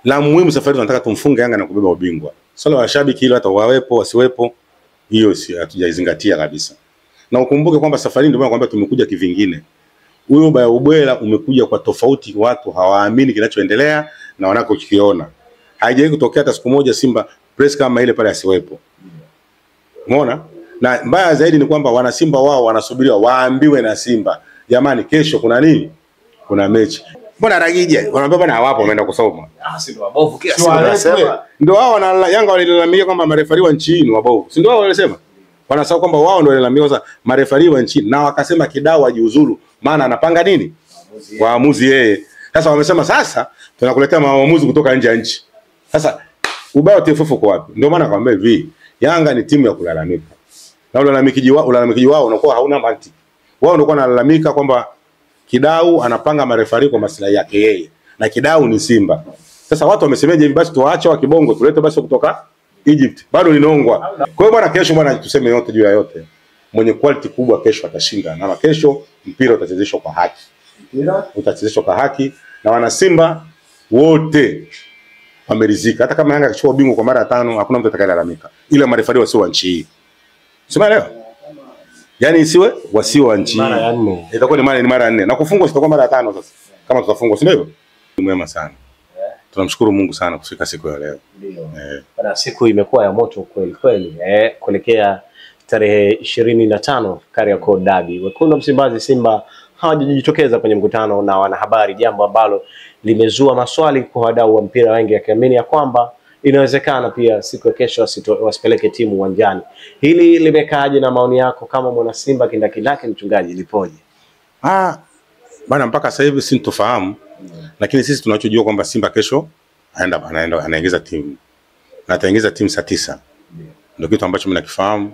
La muhimu safari tunataka tumfunge Yanga na kubeba ubingwa. Swala la washabiki hilo hata wawepo wasiwepo, hiyo si hatujaizingatia kabisa. Na ukumbuke kwamba safari ndio maana kwamba tumekuja kivingine. Huyo baya ubwela umekuja kwa tofauti, watu hawaamini kinachoendelea na wanakokiona. Haijawahi kutokea hata siku moja Simba press kama ile pale asiwepo. Umeona? Na mbaya zaidi ni kwamba wana Simba wao wanasubiriwa waambiwe na Simba, jamani kesho kuna nini? Kuna mechi. Mbona Ragije? Wanaambia bwana hawapo wameenda kusoma. Si ndio wabovu kila siku wanasema. Ndio wao na Yanga walilalamika kwamba marefari wa nchini wabovu. Si ndio wao walisema? Wanasema kwamba wao ndio walilalamika sasa marefari wa nchini na wakasema Kidau ajiuzuru maana anapanga nini? Waamuzi yeye. Sasa wamesema sasa tunakuletea waamuzi kutoka nje ya nchi. Sasa ubao TFF kwa wapi? Ndio maana nakwambia hivi, Yanga ni timu ya kulalamika. Na ulalamikiji wao unakuwa hauna mantiki. Wao ndio wanalalamika kwamba Kidau anapanga marefari kwa maslahi yake yeye. Na Kidau ni Simba. Sasa watu wamesemeje hivi basi tuwaache wa kibongo tulete basi kutoka Egypt. Bado linongwa. Kwa hiyo bwana kesho bwana tuseme yote juu ya yote. Mwenye quality kubwa kesho atashinda. Na kesho mpira utachezeshwa kwa haki. Mpira utachezeshwa kwa haki na wana Simba wote wameridhika. Hata kama Yanga akichukua ubingwa kwa mara ya 5 hakuna mtu atakayelalamika. Ile marefari wasio wa nchi hii. Sema leo. Yaani isiwe wasio wa nchi. Mara ya 4. Itakuwa ni mara ya 4. Na kufungwa sitakuwa mara ya 5 sasa. Kama tutafungwa si ndivyo? Ni mwema sana. Tunamshukuru Mungu sana kufika siku ya leo. Ndio. Bana siku imekuwa ya moto kweli kweli. Kuelekea tarehe 25 Kariakoo Derby. Wekundu Msimbazi Simba hawajajitokeza kwenye mkutano na wanahabari, jambo ambalo limezua maswali kwa wadau wa mpira wengi akiamini ya kwamba inawezekana pia siku ya kesho wasipeleke timu uwanjani. Hili limekaaje na maoni yako kama mwana Simba kindakindaki mchungaji lipoje? Bana mpaka sasa hivi sintofahamu. Lakini sisi tunachojua kwamba Simba kesho anaingiza timu. Na ataingiza timu saa 9. Ndio kitu ambacho mimi nakifahamu.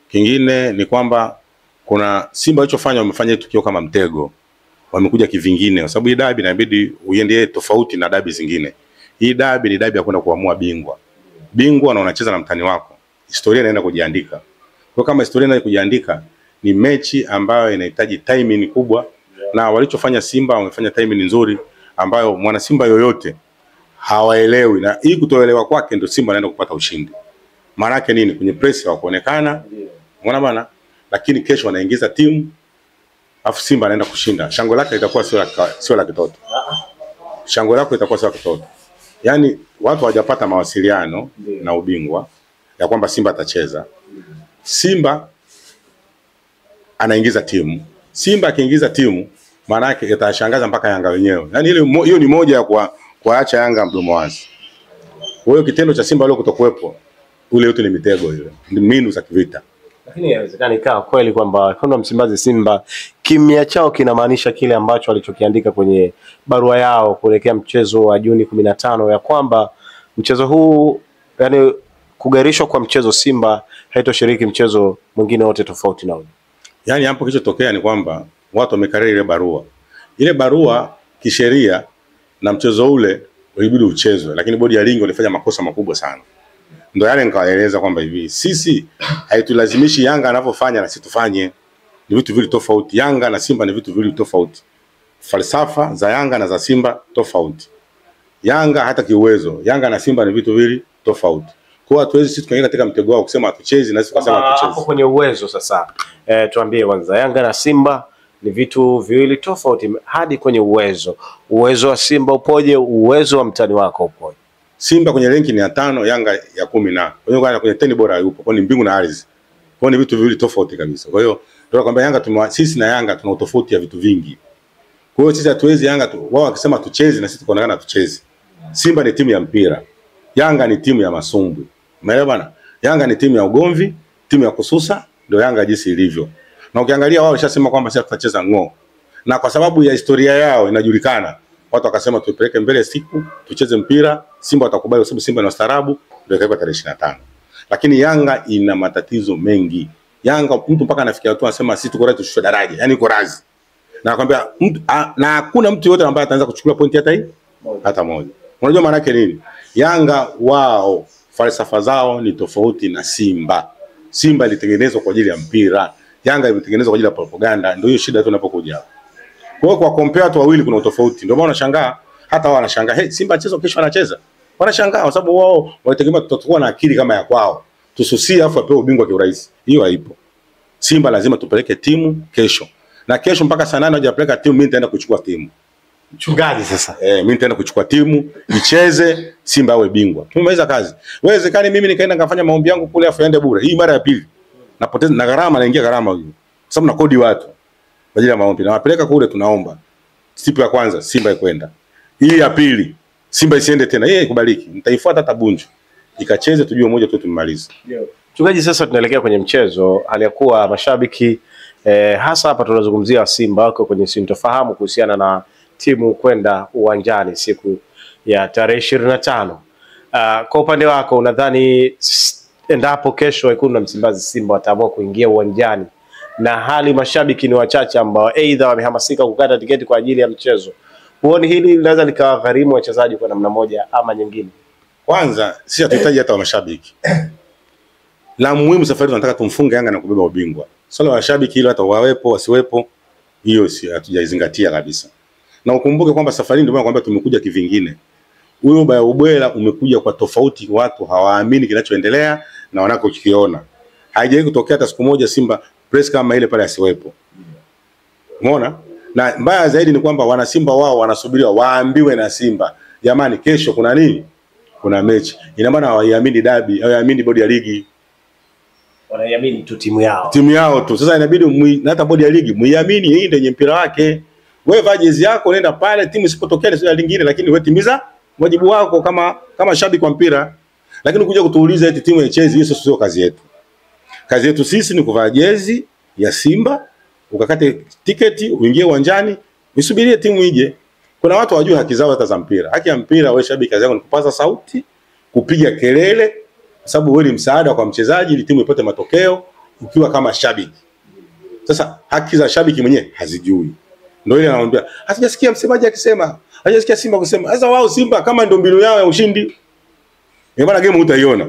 Kingine ni kwamba kuna Simba walichofanya wamefanya tukio kama mtego. Wamekuja kivingine kwa sababu hii derby inabidi uende tofauti na derby zingine. Hii derby ni derby ya kwenda kuamua bingwa. Bingwa na unacheza na mtani wako. Historia inaenda kujiandika. Kwa kama historia inaenda kujiandika ni mechi ambayo inahitaji timing kubwa na walichofanya Simba wamefanya timing nzuri ambayo mwana Simba yoyote hawaelewi na hii kutoelewa kwake ndio Simba anaenda kupata ushindi. Maana yake nini? Kwenye press hawakuonekana. Unaona bana? Lakini kesho wanaingiza timu afu Simba anaenda kushinda. Shangwe lake litakuwa sio la kitoto. Shangwe lako litakuwa sio la kitoto. Yaani watu hawajapata mawasiliano na ubingwa ya kwamba Simba atacheza. Simba anaingiza timu. Simba akiingiza timu maana yake itashangaza mpaka Yanga wenyewe. Yaani hiyo ni moja ya kuacha Yanga mdomo wazi. Kwa hiyo kitendo cha Simba leo kutokuepo ule yote ni mitego ile. Ni mbinu za kivita. Lakini inawezekana ikawa kweli kwamba Wekundu Msimbazi Simba kimya chao kinamaanisha kile ambacho walichokiandika kwenye barua yao kuelekea mchezo wa Juni 15 ya kwamba mchezo huu yani kugairishwa kwa mchezo Simba haitoshiriki mchezo mwingine wote tofauti na ule. Yaani hapo kilichotokea ni kwamba watu wamekariri ile barua. Ile barua kisheria na mchezo ule ulibidi uchezwe lakini bodi ya ligi walifanya makosa makubwa sana. Ndio yale nikawaeleza kwamba hivi sisi haitulazimishi Yanga anavyofanya na sisi tufanye. Ni vitu vile tofauti. Yanga na Simba ni vitu vile tofauti. Falsafa za Yanga na za Simba tofauti. Yanga hata kiuwezo, Yanga na Simba ni vitu vile tofauti. Kwa hiyo hatuwezi sisi tukaingia katika mtego wao kusema hatuchezi na sisi tukasema hatuchezi. Hapo kwenye uwezo sasa. Tuambie kwanza Yanga na Simba ni vitu viwili tofauti hadi kwenye uwezo. Uwezo wa Simba upoje, uwezo wa mtani wako upoje? Simba kwenye ranking ya 5, Yanga ya 10 na. Kwa hiyo kwenye 10 bora yupo. Kwa ni mbingu na ardhi. Kwa ni vitu viwili tofauti kabisa. Kwa hiyo ndio kwamba Yanga sisi na Yanga tuna tofauti ya vitu vingi. Kwa hiyo sisi hatuwezi Yanga wao wakisema tucheze na sisi tukaonekana tucheze. Simba ni timu ya mpira. Yanga ni timu ya masumbwi. Umeelewa bana? Yanga ni timu ya ugomvi, timu ya kususa, ndio Yanga jinsi ilivyo. Na ukiangalia wao washasema kwamba sisi tutacheza ng'oo. Na kwa sababu ya historia yao inajulikana, watu wakasema tupeleke mbele siku, tucheze mpira, Simba watakubali kwa sababu Simba ni wastaarabu, ndio ikawekwa tarehe 25. Lakini Yanga ina matatizo mengi. Yanga mtu mpaka anafikia watu anasema sisi tuko razi tushushe daraja, yani uko razi. Na nakwambia na hakuna mtu yote ambaye ataanza kuchukua pointi hata moja. Unajua maana yake nini? Yanga wao falsafa zao ni tofauti na Simba. Simba ilitengenezwa kwa ajili ya mpira, Yanga ilitengenezwa kwa ajili ya propaganda. Ndio hiyo shida tunapokuja. Kwa hiyo kwa compare watu wawili kuna utofauti. Ndio maana unashangaa Hata wao wanashangaa, hey, Simba chezo kesho anacheza. Wanashangaa kwa sababu wao wanategemea tutakuwa na akili kama ya kwao. Tususie afu apewe ubingwa kwa urahisi. Hiyo haipo. Simba lazima tupeleke timu kesho. Na kesho mpaka saa 8 hajapeleka timu, mimi nitaenda kuchukua timu. Mchungaji sasa. Mimi nitaenda kuchukua timu, icheze, Simba awe bingwa. Tumemaliza kazi. Wezekani mimi nikaenda nikafanya maombi yangu kule afu yaende bure. Hii mara ya pili. Napoteza na gharama, naingia gharama hiyo. Kwa sababu na kodi watu kwa ajili ya maombi. Na wapeleka kule tunaomba. Siku ya kwanza Simba ikwenda. Hii ya pili Simba isiende tena. Yeye ikubaliki. Nitaifuata hata Bunju. Ikacheze tujue moja tu tumalize. Mchungaji, sasa tunaelekea kwenye mchezo. Aliyakuwa mashabiki hasa hapa tunazungumzia Simba wako kwenye sintofahamu kuhusiana na timu kwenda uwanjani siku ya tarehe 25. Kwa upande wako unadhani endapo kesho Wekundu wa Msimbazi Simba wataamua kuingia uwanjani na hali mashabiki ni wachache ambao aidha wamehamasika kukata tiketi kwa ajili ya mchezo, huoni hili linaweza likawagharimu wachezaji kwa namna moja ama nyingine? Kwanza sisi hatuhitaji hata mashabiki. La muhimu safari tunataka tumfunge Yanga na kubeba ubingwa. Swala la mashabiki hilo hata wawepo wasiwepo, hiyo si hatujaizingatia kabisa. Na ukumbuke kwamba safari ndio maana kwamba tumekuja kivingine. Huyo baya ubwela umekuja kwa tofauti, watu hawaamini kinachoendelea na wanakokiona. Haijawahi kutokea hata siku moja Simba press kama ile pale asiwepo. Umeona? Na mbaya zaidi ni kwamba wana Simba wao wanasubiriwa waambiwe na Simba, jamani kesho kuna nini? Kuna mechi. Ina maana hawaiamini dabi, hawaiamini bodi ya ligi. Wanaiamini tu timu yao. Timu yao tu. Sasa inabidi na hata bodi ya ligi muiamini, hii ndio mpira wake. Wewe vaa jezi yako nenda pale, timu isipotokea ni swala lingine, lakini wewe timiza wajibu wako kama shabiki wa mpira. Lakini kuja kutuuliza eti timu icheze, hiyo sio kazi yetu. Kazi yetu sisi ni kuvaa jezi ya Simba, ukakate tiketi, uingie uwanjani, usubirie timu ije. Kuna watu wajua haki zao hata za mpira. Haki ya mpira wewe shabiki kazi yako ni kupaza sauti, kupiga kelele, sababu wewe ni msaada kwa mchezaji ili timu ipate matokeo ukiwa kama shabiki. Sasa haki za shabiki mwenyewe hazijui. Ndio ile anamwambia, "Hatujasikia msemaji akisema, hajasikia Simba kusema." Sasa wao Simba kama ndio mbinu yao ya ushindi, ni maana game utaiona.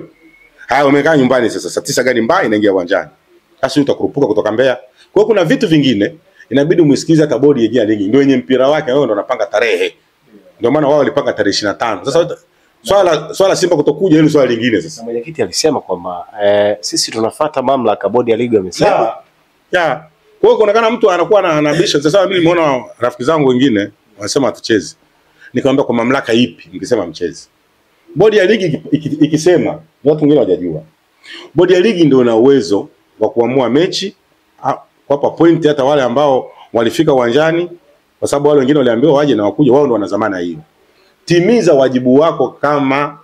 Haya umekaa nyumbani sasa saa 9 gani mbaya inaingia uwanjani. Sasa utakurupuka kutoka Mbeya. Kwa hiyo kuna vitu vingine inabidi umsikize hata bodi ya ligi. Ndio yenye mpira wake, wao ndio wanapanga tarehe. Ndio maana wao walipanga tarehe 25. Sasa swala Simba kutokuja hilo swala lingine sasa. Mwenyekiti alisema kwamba sisi tunafuata mamlaka, bodi ya ligi wamesema. Ya. Kwa hiyo kuonekana mtu anakuwa anabisha. Sasa mimi nimeona rafiki zangu wengine wanasema tucheze. Nikamwambia kwa mamlaka ipi mkisema mcheze? Bodi ya ligi ikisema, watu wengine hawajajua. Bodi ya ligi ndio ina uwezo wa kuamua mechi, kuwapa point hata wale ambao walifika uwanjani, kwa sababu wale wengine waliambiwa waje na wakuja, wao ndio wana dhamana hiyo. Timiza wajibu wako kama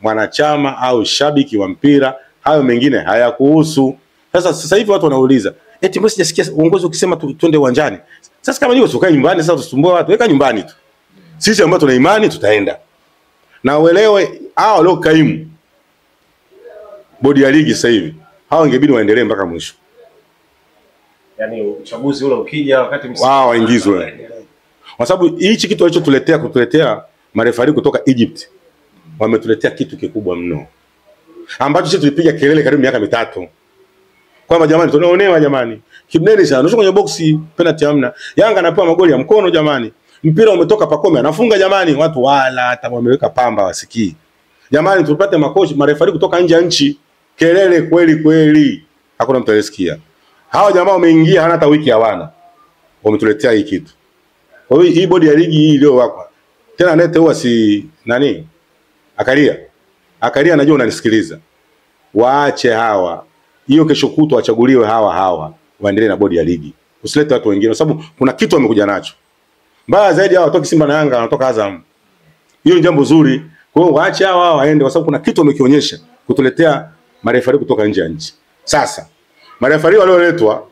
mwanachama au shabiki wa mpira, hayo mengine hayakuhusu. Sasa hivi watu wanauliza, eti mbona sijasikia uongozi ukisema twende uwanjani? Sasa kama hiyo ukae nyumbani, sasa tusumbue watu, weka nyumbani tu. Sisi ambao tuna imani tutaenda. Na uelewe hao leo kaimu bodi ya ligi sasa hivi, hao ingebidi waendelee mpaka mwisho. Yaani uchaguzi ule ukija wakati msimu wao waingizwe. Kwa sababu hichi kitu kutuletea marefari kutoka Egypt. Wametuletea kitu kikubwa mno. Ambacho sisi tulipiga kelele karibu miaka 3. Kwamba jamani tunaonewa jamani. Kibneni sana, unashuka kwenye boxi, penalty hamna. Yanga anapewa magoli ya mkono jamani. Mpira umetoka Pacome anafunga jamani, watu wala hata wameweka pamba wasikii. Jamani tupate makochi marefari kutoka nje ya nchi. Kelele kweli. Hakuna mtu alisikia. Hawa jamaa wameingia hana hata wiki hawana. Wametuletea hii kitu. Kwa hiyo hii bodi ya ligi hii leo wako. Tena nete huwa si nani? Akalia anajua unanisikiliza. Waache hawa. Hiyo kesho kutwa wachaguliwe hawa. Waendelee na bodi ya ligi. Usilete watu wengine kwa sababu kuna kitu wamekuja nacho. Mbaya zaidi hawa watoki Simba na Yanga wanatoka Azam. Hiyo ni jambo zuri. Kwa hiyo waache hawa waende kwa sababu kuna kitu wamekionyesha kutuletea marefari kutoka nje ya nchi. Sasa marefari walioletwa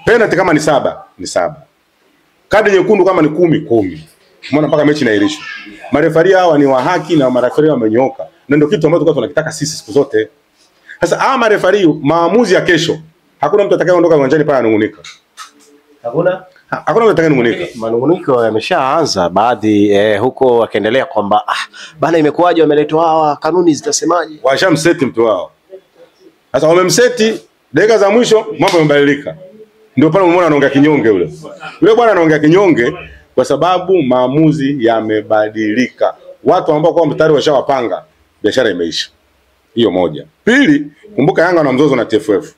penalty kama ni 7 ni 7. Kadi nyekundu kama ni 10. Umeona mpaka mechi inaahirishwa. Marefari hawa ni wa haki na marefari wamenyooka. Na ndio kitu ambacho tunakitaka sisi siku zote. Sasa marefari maamuzi ya kesho hakuna mtu atakayeondoka uwanjani pale anungunika. Hakuna mtu atakayenungunika. Manunguniko yameshaanza baadhi huko wakaendelea kwamba bana imekuwaje wameletwa hawa, kanuni zitasemaje? Washamseti mtu wao. Sasa wamemseti dakika za mwisho mambo yamebadilika. Ndio pale umeona anaongea kinyonge yule. Yule bwana anaongea kinyonge kwa sababu maamuzi yamebadilika. Watu ambao kwa tayari washawapanga, biashara imeisha. Hiyo moja. Pili, kumbuka Yanga na mzozo na TFF.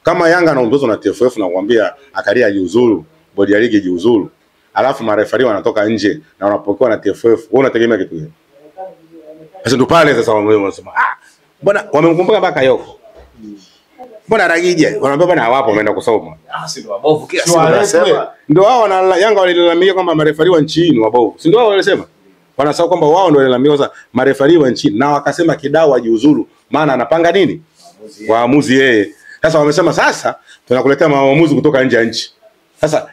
Kama Yanga na mzozo na TFF na kuambia akalia jiuzuru, bodi ya ligi jiuzuru, alafu marefari wanatoka nje na wanapokewa na TFF, wewe unategemea kitu gani? Sasa ndo pale sasa wanasema bwana wamemkumbuka mpaka Yoko. Mbona Ragije? Wanaambia bwana hawapo wameenda kusoma. Si ndio wabovu kila siku wanasema. Ndio wao na Yanga walilalamika kwamba marefari wa nchini wabovu. Si ndio wao walisema? Wanasema kwamba wao ndio walilalamika sasa marefari wa nchini na wakasema Kidau ajiuzuru maana anapanga nini? Waamuzi yeye. Sasa wamesema sasa tunakuletea maamuzi kutoka nje ya nchi. Sasa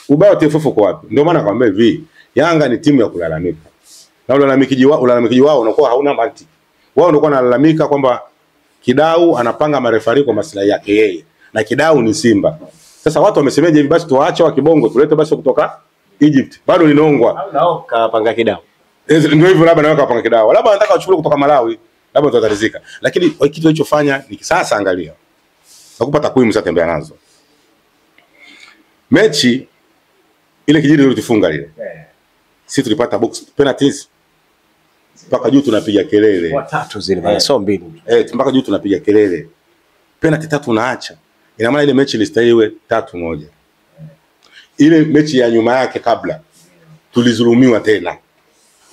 ubao TFF uko wapi? Ndio maana nakwambia hivi, Yanga ni timu ya kulalamika. Na ulalamikiji wao unakuwa hauna mantiki. Wao ndio wanalalamika kwamba Kidau anapanga marefari kwa maslahi yake yeye. Na Kidau ni Simba. Sasa watu wamesemeje hivi basi tuwaache wa kibongo tulete basi kutoka Egypt. Bado linongwa. Nao kapanga Kidau. Ndio hivyo labda naweka kapanga Kidau. Labda anataka wachukue kutoka Malawi. Labda tutatarizika. Lakini kitu alichofanya ni sasa angalia. Nakupa takwimu sasa tembea nazo. Mechi ile kijiji ile tulifunga ile. Sisi tulipata box penalties. Mpaka juu tunapiga kelele. Watatu zile bana sio mbili. Mpaka juu tunapiga kelele. Penalty 3 unaacha. Ina maana ile mechi ilistahiliwe 3-1. Ile mechi ya nyuma yake kabla tulizulumiwa tena.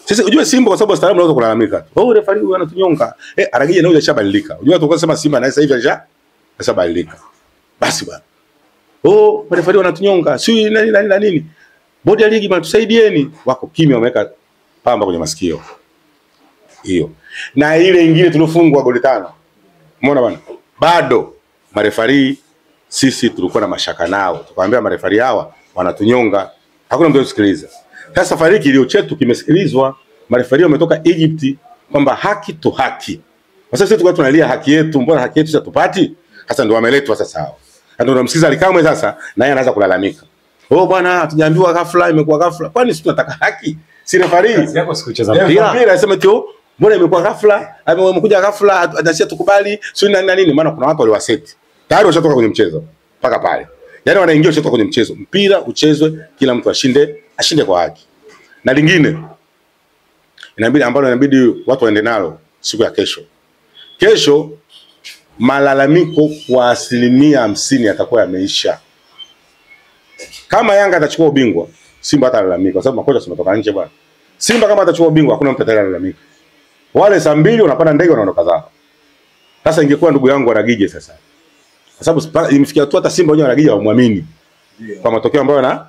Sasa unajua Simba kwa sababu staarabu unaweza kulalamika. Refa huyu anatunyonga. Aragije na huyo ashabadilika. Unajua tulikuwa tunasema Simba na sasa hivi ashabadilika. Basi bwana. Refa wanatunyonga. Si nini? Bodi ya ligi bwana tusaidieni. Wako kimya wameweka pamba kwenye masikio. Hiyo. Na ile nyingine tulofungwa goli 5. Umeona bwana? Bado marefari sisi tulikuwa na mashaka nao. Tukamwambia marefari hawa wanatunyonga. Hakuna mtu anasikiliza. Sasa safari hii kilio chetu kimesikilizwa. Marefari wametoka Egypt kwamba haki to haki. Sasa sisi tulikuwa tunalia haki yetu, mbona haki yetu hatupati? Sasa ndio wameletwa sasa hao. Ndio tunamsikiza Alikamwe sasa na yeye anaanza kulalamika. Bwana hatujaambiwa ghafla imekuwa ghafla. Kwani sisi tunataka haki? Si refari. Yako sikucheza mpira. Mpira anasema tu mbona imekuwa ghafla? Amekuja ghafla atasema tukubali, sio nini? Maana kuna watu waliwaseti. Tayari washatoka kwenye mchezo mpaka pale. Yaani wanaingia washatoka kwenye mchezo. Mpira uchezwe, kila mtu ashinde kwa haki. Na lingine inabidi watu waende nalo siku ya kesho. Kesho malalamiko kwa 50% yatakuwa yameisha. Kama Yanga atachukua ubingwa, Simba hatalalamika kwa sababu makocha wametoka nje bwana. Simba kama atachukua ubingwa hakuna mtu atakayelalamika. Wale saa 2 wanapanda ndege wanaondoka zao. Sasa ingekuwa ndugu yangu Aragije sasa. Kwa sababu imefikia tu hata Simba wenyewe Aragije hawamwamini. Kwa matokeo ambayo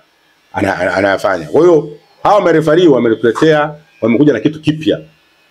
anayafanya. Kwa hiyo hawa marefari wamekuja na kitu kipya.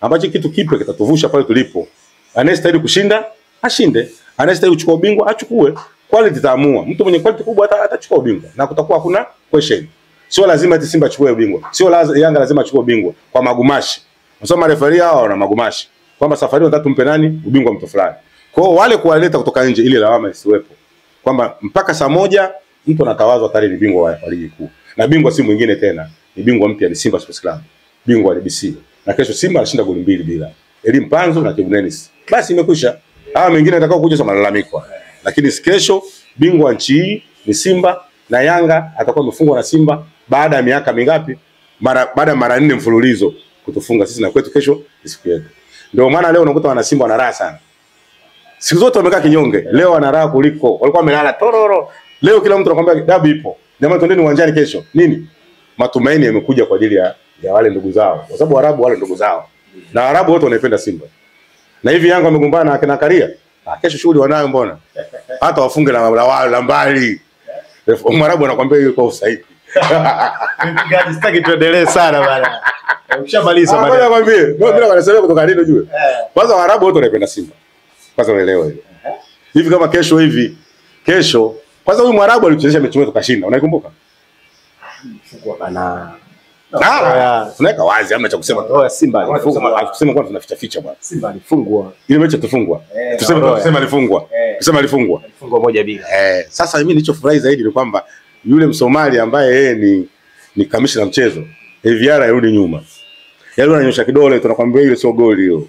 Ambacho kitu kipya kitatuvusha pale tulipo. Anayestahili kushinda ashinde, anayestahili kuchukua ubingwa achukue. Quality taamua. Mtu mwenye quality kubwa atachukua ubingwa na kutakuwa hakuna question. Sio lazima eti Simba achukue ubingwa. Sio Yanga lazima achukue ubingwa kwa magumashi. Msoma referee hao wana magumashi. Kwamba safari wanataka tumpe nani ubingwa mtu fulani. Kwa hiyo wale kuwaleta kutoka nje ile lawama isiwepo. Kwamba mpaka saa 1 mtu anatawazwa tayari ni bingwa wa ligi kuu. Na bingwa si mwingine tena. Ni bingwa mpya ni Simba Sports Club. Bingwa wa LBC. Na kesho Simba anashinda goli 2 bila. Elim Panzo na Kibu Dennis. Basi imekwisha. Hawa wengine watakao kuja sema malalamiko. Lakini kesho bingwa nchi hii ni Simba na Yanga atakuwa amefungwa na Simba baada ya miaka mingapi? Baada ya mara 4 mfululizo kutufunga sisi na kwetu kesho siku yetu. Ndio maana leo unakuta wana Simba wana raha sana. Siku zote wamekaa kinyonge, leo wana raha kuliko walikuwa wamelala tororo. Leo kila mtu anakuambia dabi ipo. Jamani twendeni uwanjani kesho. Nini? Matumaini yamekuja kwa ajili ya wale ndugu zao. Kwa sababu Waarabu wale ndugu zao. Na Waarabu wote wanaipenda Simba. Na hivi Yanga wamegombana na kina Karia. Kesho shughuli wanayo mbona? Hata wafunge la mbali. Mwarabu anakuambia hiyo kwa usahihi. Ngaji sitaki tuendelee sana bana. Ukishamaliza bana. Nakwambia, mimi wanasema kutoka lini ujue. Kwanza Waarabu wote wanaipenda Simba. Kwanza unaelewa hiyo. Hivi kama kesho kwanza huyu Mwarabu alichezesha mechi yetu kashinda. Unaikumbuka? Fungwa bana. Tunaweka wazi ama cha kusema Simba alifungwa. Tuseme kwa tunaficha bwana. Simba alifungwa. Ile mechi tufungwa. Tuseme alifungwa. Tuseme alifungwa. Alifungwa 1-0. Sasa mimi nilichofurahi zaidi ni kwamba yule Msomali ambaye yeye ni kamishna mchezo, Viara yarudi nyuma. Yule ananyosha kidole tunakwambia ile sio goli hiyo.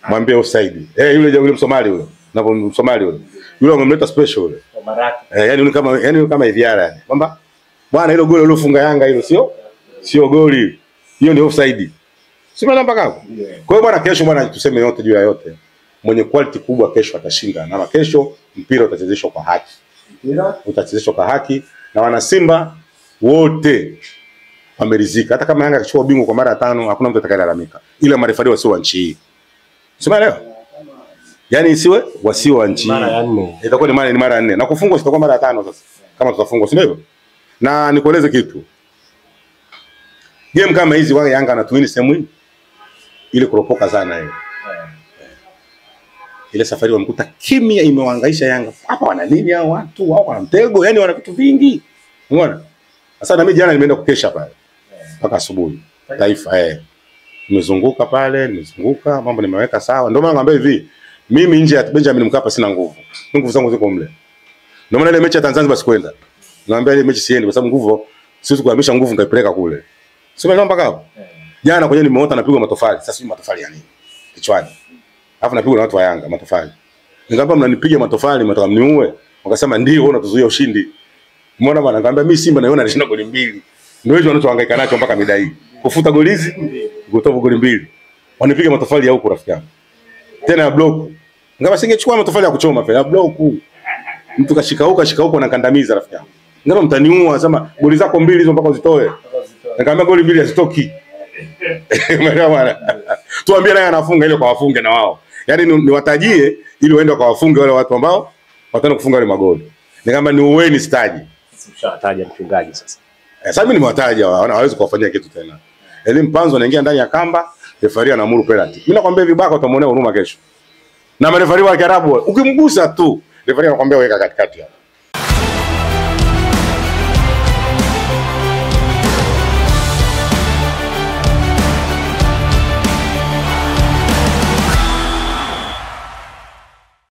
Mwambie offside. Yule Msomali yule. Na Msomali yule. Yule wamemleta special yule. Maraki. Yani kama Viara yani. Kwamba Bwana hilo goli uliofunga Yanga hilo sio goli. Hiyo ndio offside. Sima mpaka hapo. Kwa hiyo bwana kesho bwana tuseme yote juu ya yote. Mwenye quality kubwa kesho atashinda. Na kesho mpira utachezeshwa kwa haki. Utachezeshwa kwa haki na wana Simba wote wameridhika. Hata kama Yanga akichukua ubingwa kwa mara ya 5 hakuna mtu atakayelalamika. Ile marefari wasio wa nchi hii. Sema leo. Yaani isiwe wasio wa nchi hii. Mara ya 4. Itakuwa ni mara ya 4. Na kufungwa sitakuwa mara ya 5 sasa. Kama tutafungwa si ndivyo? Na nikueleze kitu. Game kama hizi wao Yanga anatuini sehemu hii. Ile kuropoka sana hiyo. Ile safari wamkuta kimya imewahangaisha Yanga. Hapa wana nini hao watu? Wao wana mtego, yani wana vitu vingi. Unaona? Sasa na mimi jana nimeenda kukesha pale. Mpaka asubuhi. Taifa nimezunguka pale, mambo nimeweka sawa. Ndio maana nakwambia hivi, mimi nje ya Benjamin Mkapa sina nguvu. Nguvu zangu ziko mle. Ndio maana ile mechi ya Tanzania basi kwenda. Naambia ile mechi siendi kwa sababu nguvu siwezi kuhamisha nguvu nikaipeleka kule. Sio ndio mpaka hapo? Jana kwenye nimeota napigwa matofali. Sasa hivi matofali ya nini? Kichwani. Alafu napigwa na watu wa Yanga matofali. Nikamwambia mnanipiga matofali mtaka mniue. Wakasema ndio unatuzuia ushindi. Umeona bwana, nikamwambia mimi Simba naiona anashinda goli 2. Ndio hicho wanachohangaika nacho mpaka mida hii. Kufuta goli hizi, kutoa goli 2. Wanipiga matofali ya huko rafiki yangu. Tena ya block. Ngaba singechukua matofali ya kuchoma pale ya block. Mtu kashika huko anakandamiza rafiki yangu. Ngaba mtaniua sema goli zako 2 hizo mpaka uzitoe. Nikamwambia goli 2 hazitoki. Umeelewa bwana? Tuambie naye anafunga ile kwa wafunge na wao. Yaani niwatajie ili waende kwa wafunge wale watu ambao watano kufunga wale magoli. Nikamwambia ni uweni staji. Ushataja mchungaji sasa. Sasa mimi nimewataja hawezi kuwafanyia kitu tena. Elimu Panzo anaingia ndani ya kamba, refari anaamuru penalty. Mimi nakwambia vibaka utamuonea huruma kesho. Na marefari wa Kiarabu ukimgusa tu, refari anakuambia weka katikati hapo.